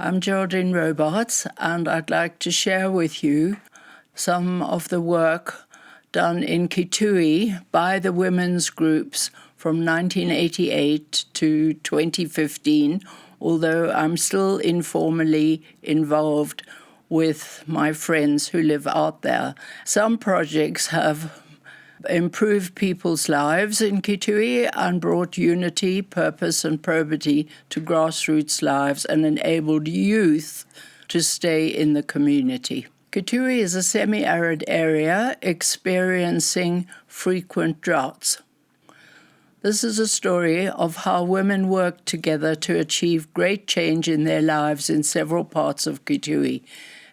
I'm Geraldine Robarts, and I'd like to share with you some of the work done in Kitui by the women's groups from 1988 to 2015, although I'm still informally involved with my friends who live out there. Some projects have improved people's lives in Kitui and brought unity, purpose and probity to grassroots lives and enabled youth to stay in the community. Kitui is a semi-arid area experiencing frequent droughts. This is a story of how women worked together to achieve great change in their lives in several parts of Kitui.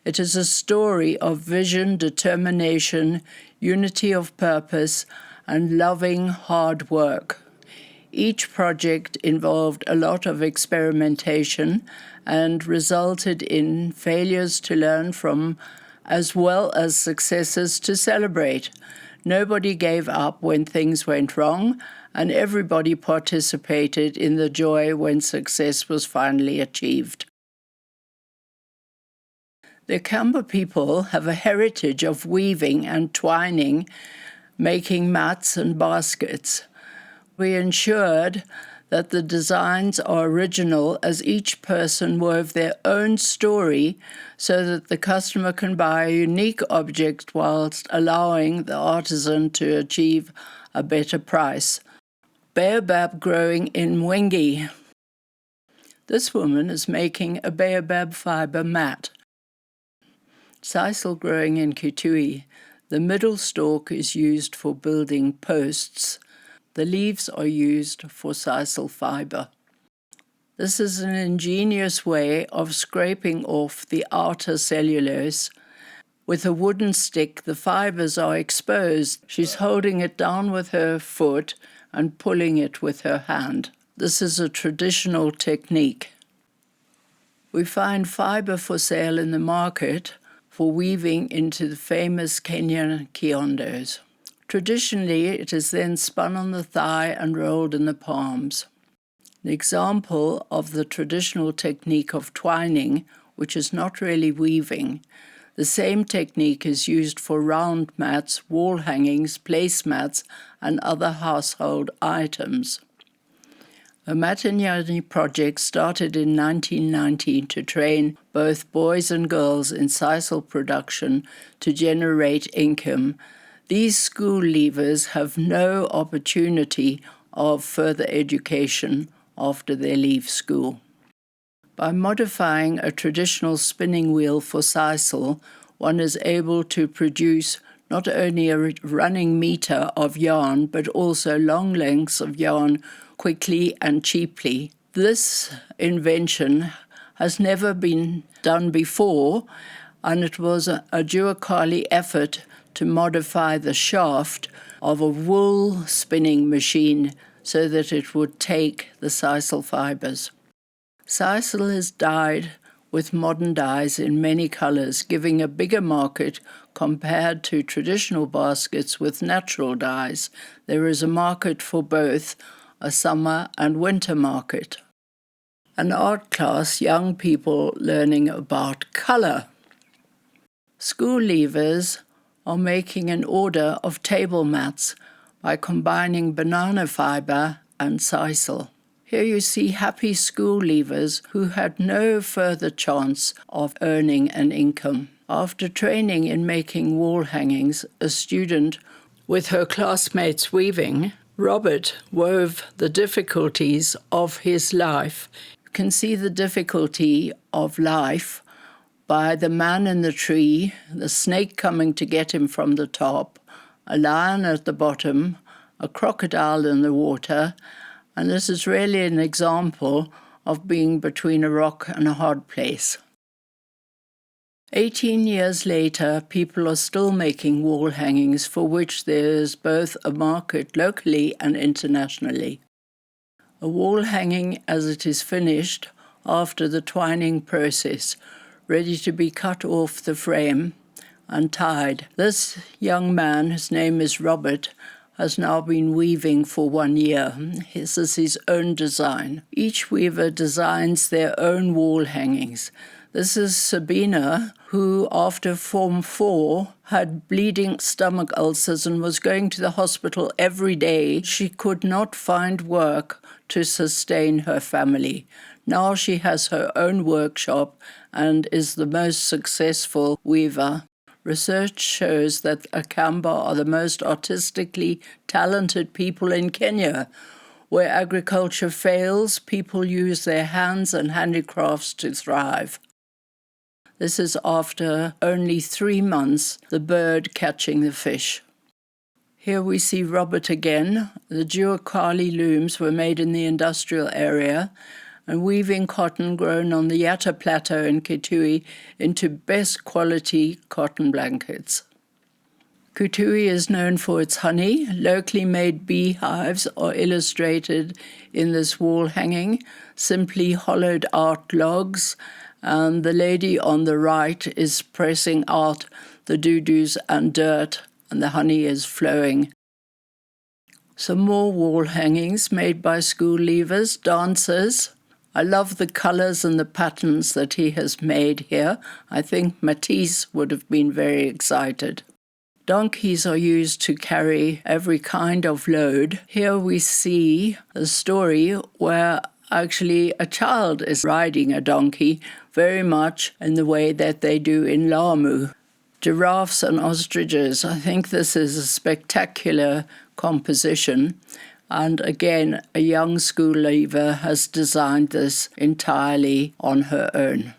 It is a story of vision, determination, unity of purpose, and loving hard work. Each project involved a lot of experimentation and resulted in failures to learn from, as well as successes to celebrate. Nobody gave up when things went wrong, and everybody participated in the joy when success was finally achieved. The Kamba people have a heritage of weaving and twining, making mats and baskets. We ensured that the designs are original as each person wove their own story so that the customer can buy a unique object whilst allowing the artisan to achieve a better price. Baobab growing in Mwengi. This woman is making a baobab fiber mat. Sisal growing in Kitui. The middle stalk is used for building posts. The leaves are used for sisal fiber. This is an ingenious way of scraping off the outer cellulose. With a wooden stick, the fibers are exposed. She's holding it down with her foot and pulling it with her hand. This is a traditional technique. We find fiber for sale in the market for weaving into the famous Kenyan kiondos. Traditionally, it is then spun on the thigh and rolled in the palms. An example of the traditional technique of twining, which is not really weaving. The same technique is used for round mats, wall hangings, placemats, and other household items. A Matanyani project started in 1919 to train both boys and girls in sisal production to generate income. These school leavers have no opportunity of further education after they leave school. By modifying a traditional spinning wheel for sisal, one is able to produce not only a running meter of yarn, but also long lengths of yarn quickly and cheaply. This invention has never been done before, and it was a Duakali effort to modify the shaft of a wool spinning machine so that it would take the sisal fibers. Sisal is dyed with modern dyes in many colors, giving a bigger market compared to traditional baskets with natural dyes. There is a market for both, a summer and winter market. An art class, young people learning about color. School leavers are making an order of table mats by combining banana fiber and sisal. Here you see happy school leavers who had no further chance of earning an income. After training in making wall hangings, a student with her classmates weaving, Robert wove the difficulties of his life. You can see the difficulty of life by the man in the tree, the snake coming to get him from the top, a lion at the bottom, a crocodile in the water, and this is really an example of being between a rock and a hard place. 18 years later, people are still making wall hangings for which there is both a market locally and internationally. A wall hanging as it is finished after the twining process, ready to be cut off the frame and tied. This young man, his name is Robert, has now been weaving for 1 year. This is his own design. Each weaver designs their own wall hangings. This is Sabina, who after Form 4 had bleeding stomach ulcers and was going to the hospital every day. She could not find work to sustain her family. Now she has her own workshop and is the most successful weaver. Research shows that Akamba are the most artistically talented people in Kenya. Where agriculture fails, people use their hands and handicrafts to thrive. This is after only 3 months, the bird catching the fish. Here we see Robert again. The Juakali looms were made in the industrial area and weaving cotton grown on the Yatta Plateau in Kitui into best quality cotton blankets. Kitui is known for its honey. Locally made beehives are illustrated in this wall hanging, simply hollowed out logs, and the lady on the right is pressing out the doo-doos and dirt, and the honey is flowing. Some more wall hangings made by school leavers, dancers. I love the colours and the patterns that he has made here. I think Matisse would have been very excited. Donkeys are used to carry every kind of load. Here we see a story where actually a child is riding a donkey, very much in the way that they do in Lamu. Giraffes and ostriches, I think this is a spectacular composition. And again, a young school leaver has designed this entirely on her own.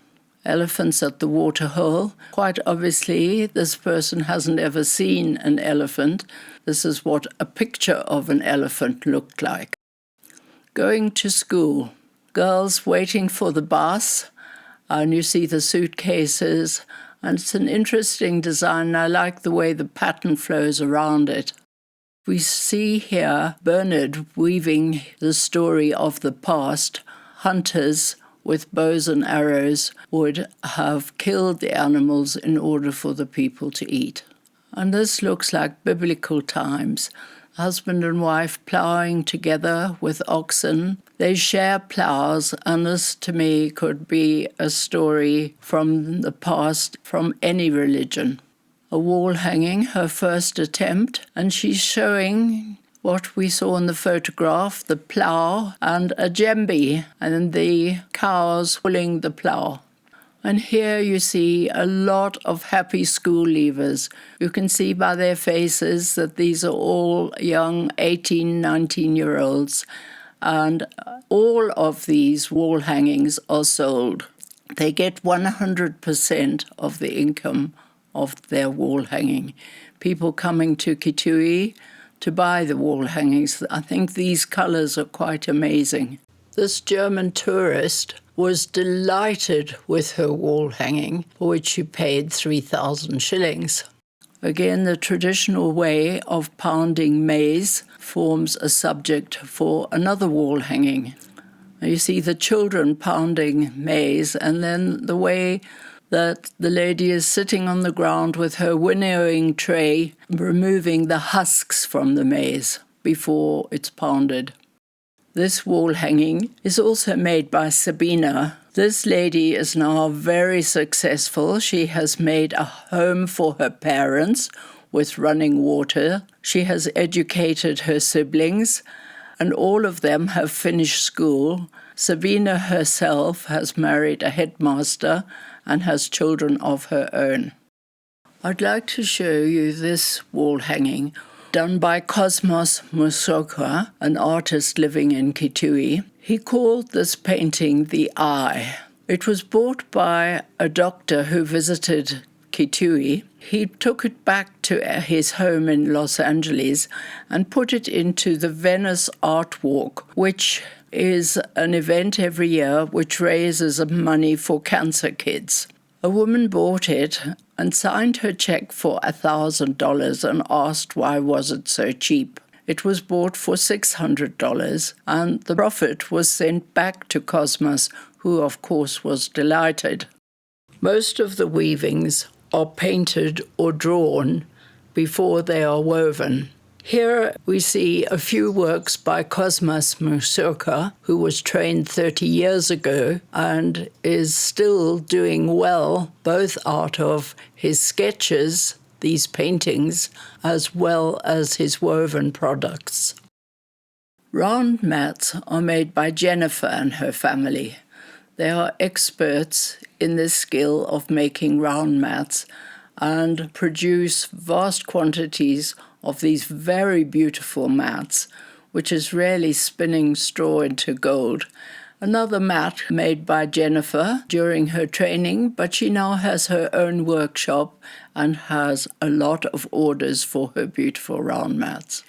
Elephants at the waterhole. Quite obviously, this person hasn't ever seen an elephant. This is what a picture of an elephant looked like. Going to school. Girls waiting for the bus, and you see the suitcases. And it's an interesting design. I like the way the pattern flows around it. We see here Bernard weaving the story of the past. Hunters with bows and arrows would have killed the animals in order for the people to eat. And this looks like biblical times. Husband and wife ploughing together with oxen. They share ploughs, and this to me could be a story from the past, from any religion. A wall hanging, her first attempt, and she's showing what we saw in the photograph, the plough and a djembe, and the cows pulling the plough. And here you see a lot of happy school leavers. You can see by their faces that these are all young 18, 19-year-olds, and all of these wall hangings are sold. They get 100% of the income of their wall hanging. People coming to Kitui to buy the wall hangings. I think these colours are quite amazing. This German tourist was delighted with her wall hanging, for which she paid 3,000 shillings. Again, the traditional way of pounding maize forms a subject for another wall hanging. You see the children pounding maize, and then the way that the lady is sitting on the ground with her winnowing tray, removing the husks from the maize before it's pounded. This wall hanging is also made by Sabina. This lady is now very successful. She has made a home for her parents with running water. She has educated her siblings, and all of them have finished school. Sabina herself has married a headmaster and has children of her own. I'd like to show you this wall hanging done by Cosmos Musokwa, an artist living in Kitui. He called this painting The Eye. It was bought by a doctor who visited Kitui. He took it back to his home in Los Angeles and put it into the Venice Art Walk, which is an event every year which raises money for cancer kids. A woman bought it and signed her check for $1,000 and asked why was it so cheap. It was bought for $600, and the profit was sent back to Cosmos, who of course was delighted. Most of the weavings are painted or drawn before they are woven. Here we see a few works by Cosmas Musyoka, who was trained 30 years ago and is still doing well, both out of his sketches, these paintings, as well as his woven products. Round mats are made by Jennifer and her family. They are experts in the skill of making round mats and produce vast quantities of these very beautiful mats, which is really spinning straw into gold. Another mat made by Jennifer during her training, but she now has her own workshop and has a lot of orders for her beautiful round mats.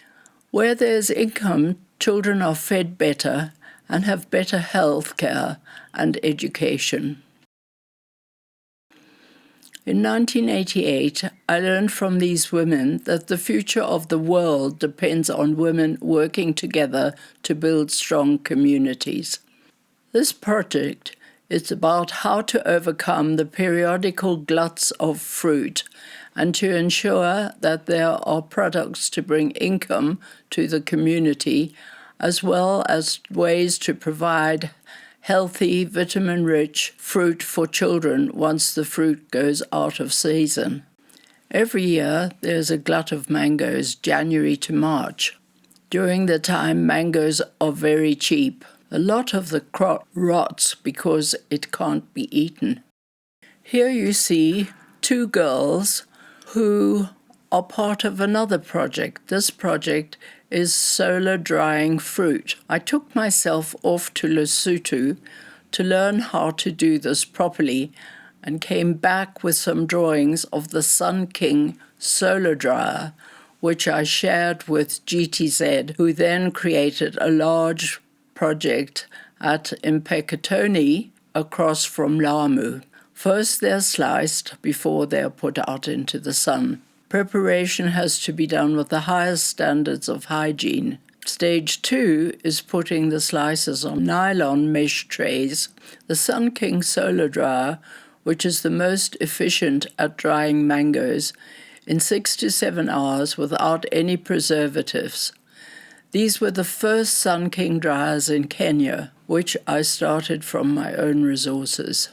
Where there's income, children are fed better and have better health care and education. In 1988, I learned from these women that the future of the world depends on women working together to build strong communities. This project is about how to overcome the periodical gluts of fruit and to ensure that there are products to bring income to the community, as well as ways to provide healthy, vitamin-rich fruit for children once the fruit goes out of season. Every year there's a glut of mangoes, January to March. During the time, mangoes are very cheap. A lot of the crop rots because it can't be eaten. Here you see two girls who are part of another project. This project is solar drying fruit. I took myself off to Lesotho to learn how to do this properly and came back with some drawings of the Sun King solar dryer, which I shared with GTZ, who then created a large project at Impeketoni across from Lamu. First they're sliced before they're put out into the sun. Preparation has to be done with the highest standards of hygiene. Stage 2 is putting the slices on nylon mesh trays. The Sun King solar dryer, which is the most efficient at drying mangoes, in 6 to 7 hours without any preservatives. These were the first Sun King dryers in Kenya, which I started from my own resources,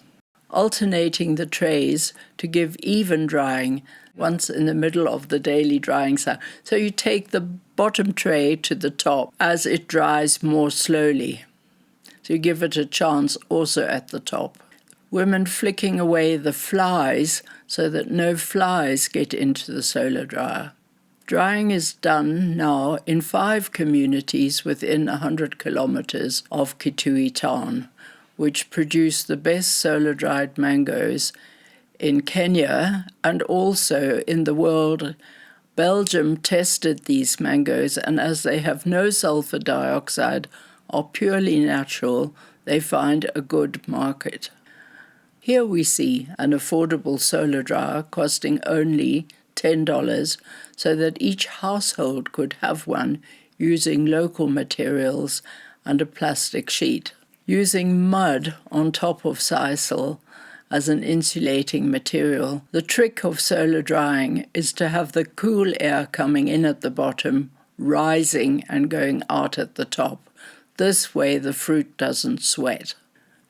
alternating the trays to give even drying once in the middle of the daily drying cycle. So you take the bottom tray to the top as it dries more slowly. So you give it a chance also at the top. Women flicking away the flies so that no flies get into the solar dryer. Drying is done now in 5 communities within 100 kilometers of Kitui town, which produce the best solar-dried mangoes in Kenya and also in the world. Belgium tested these mangoes, and as they have no sulfur dioxide, are purely natural, they find a good market. Here we see an affordable solar dryer costing only $10, so that each household could have one using local materials and a plastic sheet. Using mud on top of sisal as an insulating material. The trick of solar drying is to have the cool air coming in at the bottom, rising and going out at the top. This way the fruit doesn't sweat.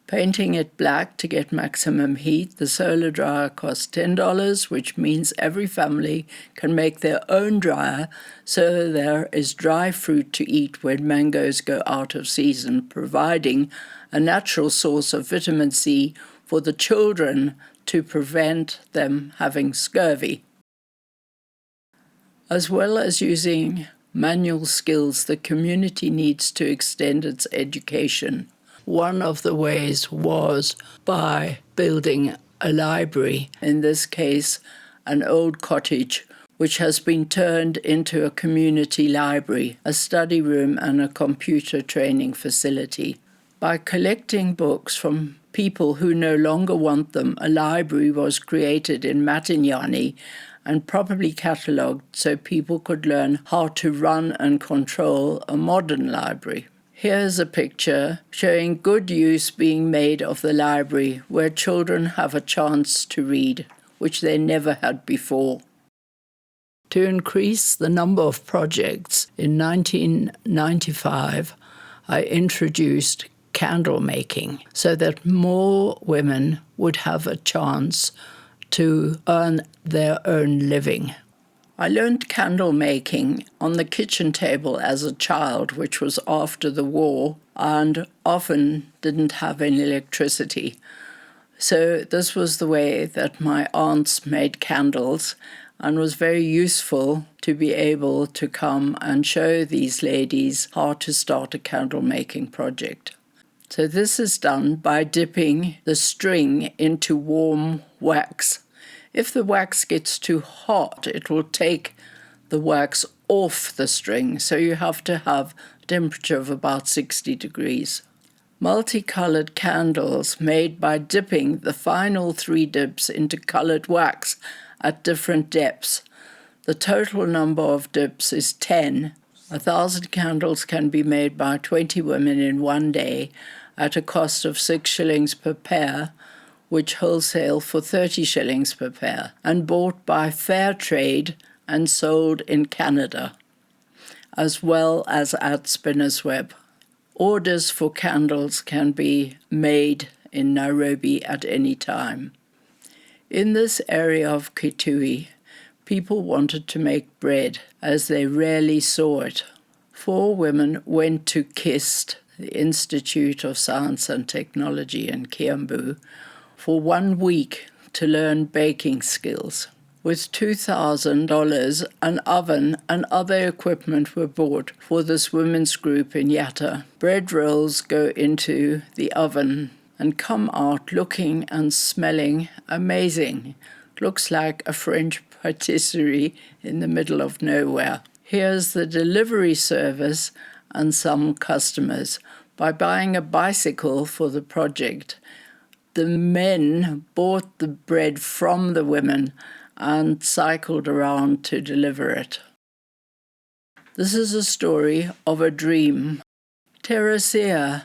Painting it black to get maximum heat, the solar dryer costs $10, which means every family can make their own dryer, so there is dry fruit to eat when mangoes go out of season, providing a natural source of vitamin C for the children to prevent them having scurvy. As well as using manual skills, the community needs to extend its education. One of the ways was by building a library, in this case an old cottage, which has been turned into a community library, a study room and a computer training facility. By collecting books from people who no longer want them, a library was created in Matinyani and properly catalogued so people could learn how to run and control a modern library. Here's a picture showing good use being made of the library, where children have a chance to read, which they never had before. To increase the number of projects, in 1995, I introduced candle making so that more women would have a chance to earn their own living. I learned candle making on the kitchen table as a child, which was after the war, and often didn't have any electricity. So this was the way that my aunts made candles, and was very useful to be able to come and show these ladies how to start a candle making project. So this is done by dipping the string into warm wax. If the wax gets too hot, it will take the wax off the string, so you have to have a temperature of about 60 degrees. Multicolored candles made by dipping the final 3 dips into colored wax at different depths. The total number of dips is 10. 1,000 candles can be made by 20 women in one day at a cost of 6 shillings per pair, which wholesale for 30 shillings per pair, and bought by fair trade and sold in Canada, as well as at Spinner's Web. Orders for candles can be made in Nairobi at any time. In this area of Kitui, people wanted to make bread, as they rarely saw it. 4 women went to KIST, the Institute of Science and Technology in Kiambu, for 1 week to learn baking skills. With $2,000, an oven and other equipment were bought for this women's group in Yatta. Bread rolls go into the oven and come out looking and smelling amazing. It looks like a French patisserie in the middle of nowhere. Here's the delivery service and some customers. By buying a bicycle for the project, the men bought the bread from the women and cycled around to deliver it. This is a story of a dream. Teresia,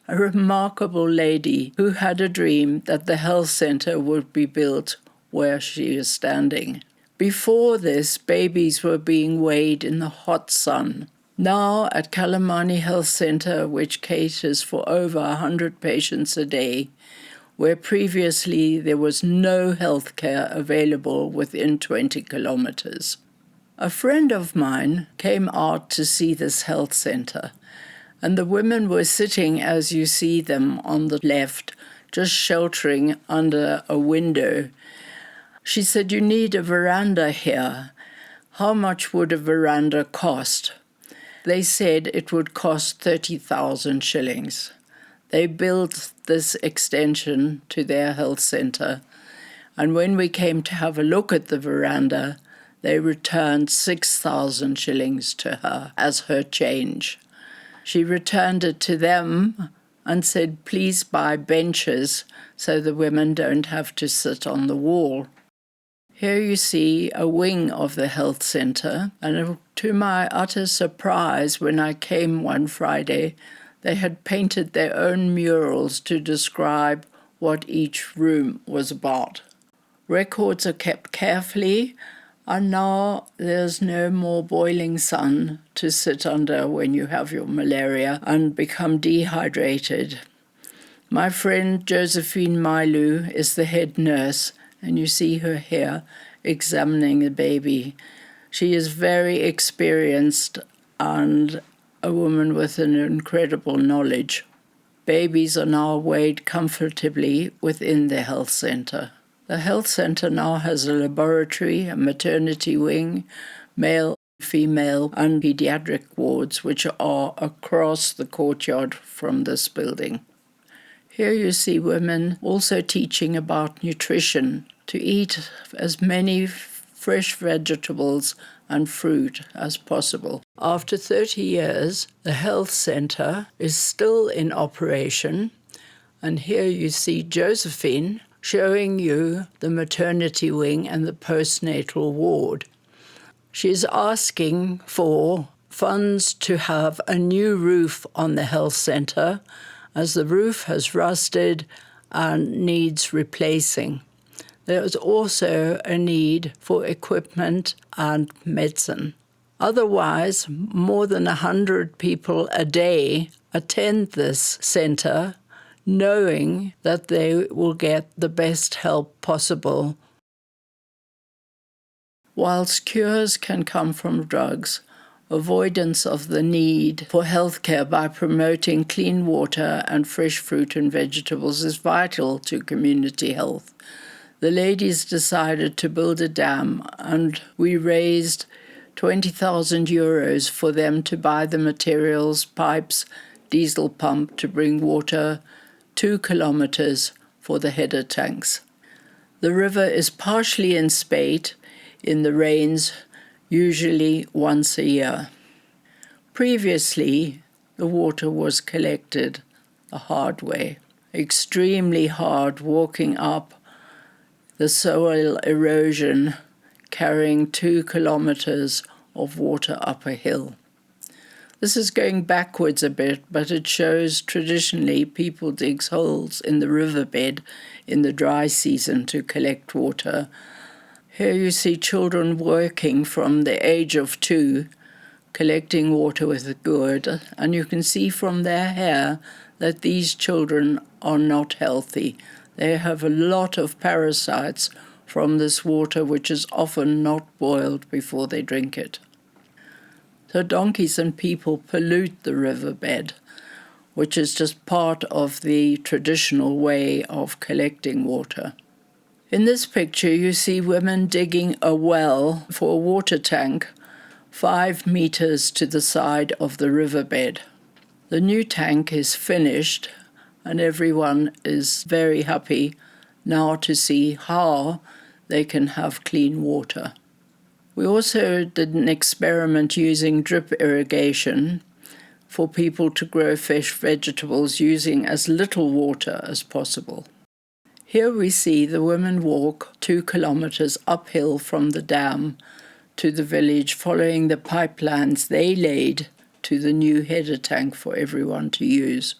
a remarkable lady who had a dream that the health center would be built where she is standing. Before this, babies were being weighed in the hot sun. Now at Kalamani Health Center, which caters for over 100 patients a day, where previously there was no health care available within 20 kilometers. A friend of mine came out to see this health center, and the women were sitting as you see them on the left, just sheltering under a window. She said, "You need a veranda here. How much would a veranda cost?" They said it would cost 30,000 shillings. They built this extension to their health center, and when we came to have a look at the veranda, they returned 6,000 shillings to her as her change. She returned it to them and said, "Please buy benches so the women don't have to sit on the wall." Here you see a wing of the health center, and to my utter surprise, when I came one Friday, they had painted their own murals to describe what each room was about. Records are kept carefully, and now there's no more boiling sun to sit under when you have your malaria and become dehydrated. My friend Josephine Mailu is the head nurse, and you see her here examining the baby. She is very experienced and a woman with an incredible knowledge. Babies are now weighed comfortably within the health center. The health center now has a laboratory, a maternity wing, male, female, and pediatric wards, which are across the courtyard from this building. Here you see women also teaching about nutrition, to eat as many fresh vegetables and fruit as possible. After 30 years, the health center is still in operation, and here you see Josephine showing you the maternity wing and the postnatal ward. She's asking for funds to have a new roof on the health center, as the roof has rusted and needs replacing. there is also a need for equipment and medicine. Otherwise, more than 100 people a day attend this center, knowing that they will get the best help possible. Whilst cures can come from drugs, avoidance of the need for healthcare by promoting clean water and fresh fruit and vegetables is vital to community health. The ladies decided to build a dam, and we raised 20,000 euros for them to buy the materials, pipes, diesel pump to bring water 2 kilometers for the header tanks. The river is partially in spate in the rains, usually once a year. Previously, the water was collected the hard way, extremely hard, walking up the soil erosion, carrying 2 kilometers of water up a hill. This is going backwards a bit, but it shows traditionally people dig holes in the riverbed in the dry season to collect water. Here you see children working from the age of 2, collecting water with a gourd, and you can see from their hair that these children are not healthy. They have a lot of parasites from this water, which is often not boiled before they drink it. So donkeys and people pollute the riverbed, which is just part of the traditional way of collecting water. In this picture, you see women digging a well for a water tank 5 meters to the side of the riverbed. The new tank is finished, and everyone is very happy now to see how they can have clean water. We also did an experiment using drip irrigation for people to grow fresh vegetables using as little water as possible. Here we see the women walk 2 kilometers uphill from the dam to the village, following the pipelines they laid to the new header tank for everyone to use.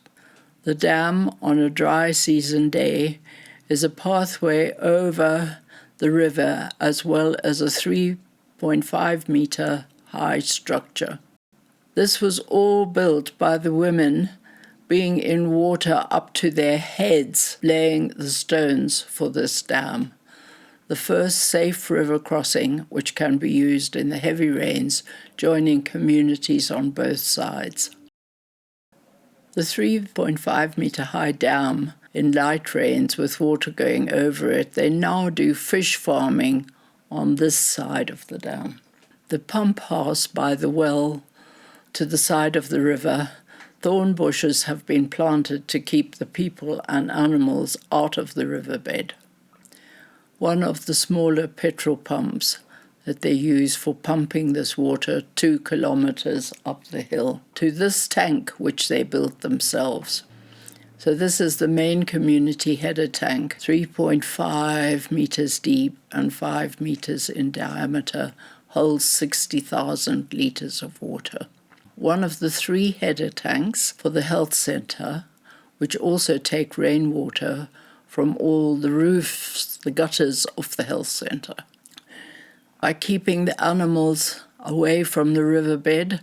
The dam on a dry season day is a pathway over the river, as well as a 3.5 meter high structure. This was all built by the women being in water up to their heads, laying the stones for this dam. The first safe river crossing, which can be used in the heavy rains, joining communities on both sides. The 3.5 meter high dam in light rains with water going over it, they now do fish farming on this side of the dam. The pump house by the well to the side of the river, thorn bushes have been planted to keep the people and animals out of the riverbed. One of the smaller petrol pumps that they use for pumping this water 2 kilometers up the hill to this tank which they built themselves. So this is the main community header tank, 3.5 meters deep and 5 meters in diameter, holds 60,000 liters of water. One of the 3 header tanks for the health center, which also take rainwater from all the roofs, the gutters of the health center. By keeping the animals away from the riverbed,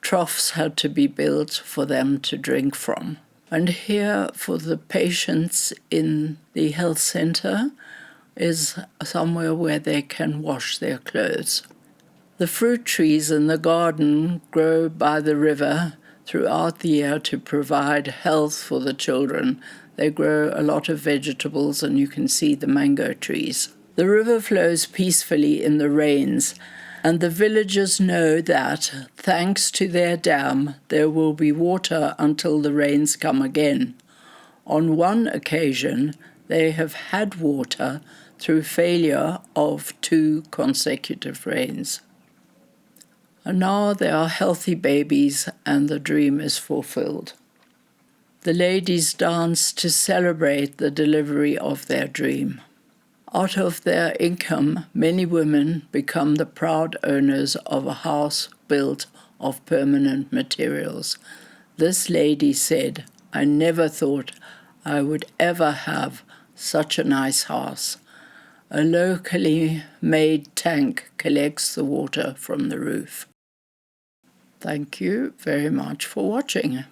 troughs had to be built for them to drink from. And here for the patients in the health center is somewhere where they can wash their clothes. The fruit trees in the garden grow by the river throughout the year to provide health for the children. They grow a lot of vegetables, and you can see the mango trees. The river flows peacefully in the rains, and the villagers know that, thanks to their dam, there will be water until the rains come again. On one occasion, they have had water through failure of 2 consecutive rains. And now they are healthy babies, and the dream is fulfilled. The ladies dance to celebrate the delivery of their dream. Out of their income, many women become the proud owners of a house built of permanent materials. This lady said, "I never thought I would ever have such a nice house. a locally made tank collects the water from the roof. Thank you very much for watching.